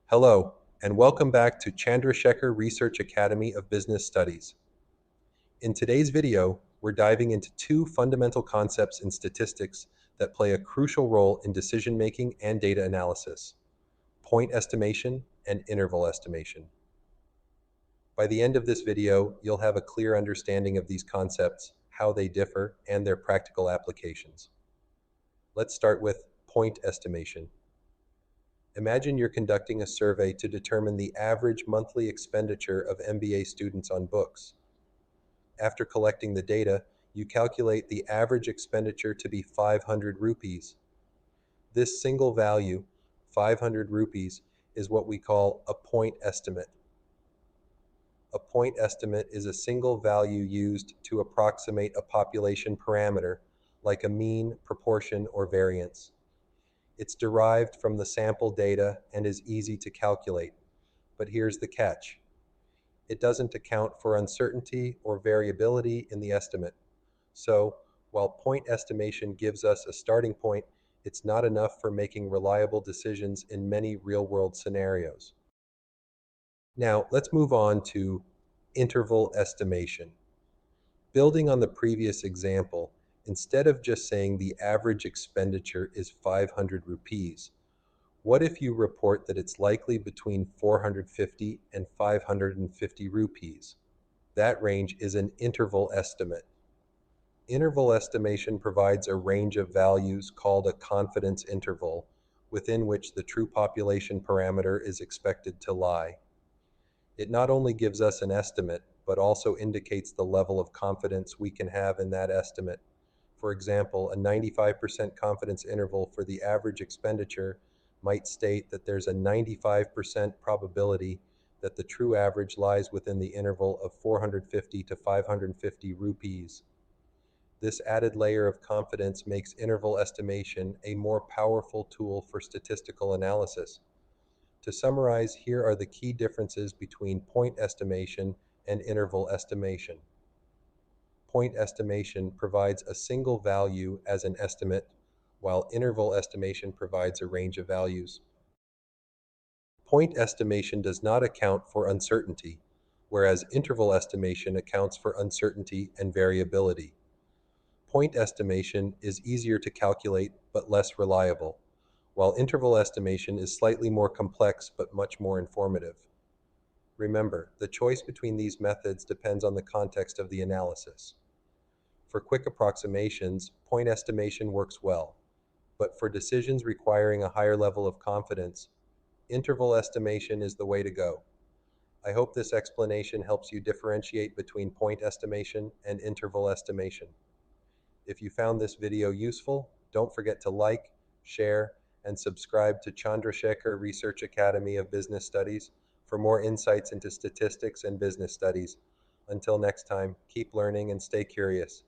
Hello, and welcome back to Chandrasekhar Research Academy of Business Studies. In today's video, we're diving into two fundamental concepts in statistics that play a crucial role in decision-making and data analysis: point estimation and interval estimation. By the end of this video, you'll have a clear understanding of these concepts, how they differ, and their practical applications. Let's start with point estimation. Imagine you're conducting a survey to determine the average monthly expenditure of MBA students on books. After collecting the data, you calculate the average expenditure to be 500 rupees. This single value, 500 rupees, is what we call a point estimate. A point estimate is a single value used to approximate a population parameter, like a mean, proportion, or variance. It's derived from the sample data and is easy to calculate. But here's the catch. It doesn't account for uncertainty or variability in the estimate. So, while point estimation gives us a starting point, it's not enough for making reliable decisions in many real-world scenarios. Now, let's move on to interval estimation. Building on the previous example, instead of just saying the average expenditure is 500 rupees, what if you report that it's likely between 450 and 550 rupees? That range is an interval estimate. Interval estimation provides a range of values called a confidence interval, within which the true population parameter is expected to lie. It not only gives us an estimate, but also indicates the level of confidence we can have in that estimate. For example, a 95% confidence interval for the average expenditure might state that there's a 95% probability that the true average lies within the interval of 450 to 550 rupees. This added layer of confidence makes interval estimation a more powerful tool for statistical analysis. To summarize, here are the key differences between point estimation and interval estimation. Point estimation provides a single value as an estimate, while interval estimation provides a range of values. Point estimation does not account for uncertainty, whereas interval estimation accounts for uncertainty and variability. Point estimation is easier to calculate but less reliable, while interval estimation is slightly more complex but much more informative. Remember, the choice between these methods depends on the context of the analysis. For quick approximations, point estimation works well, but for decisions requiring a higher level of confidence, interval estimation is the way to go. I hope this explanation helps you differentiate between point estimation and interval estimation. If you found this video useful, don't forget to like, share, and subscribe to Chandrasekhar Research Academy of Business Studies for more insights into statistics and business studies. Until next time, keep learning and stay curious.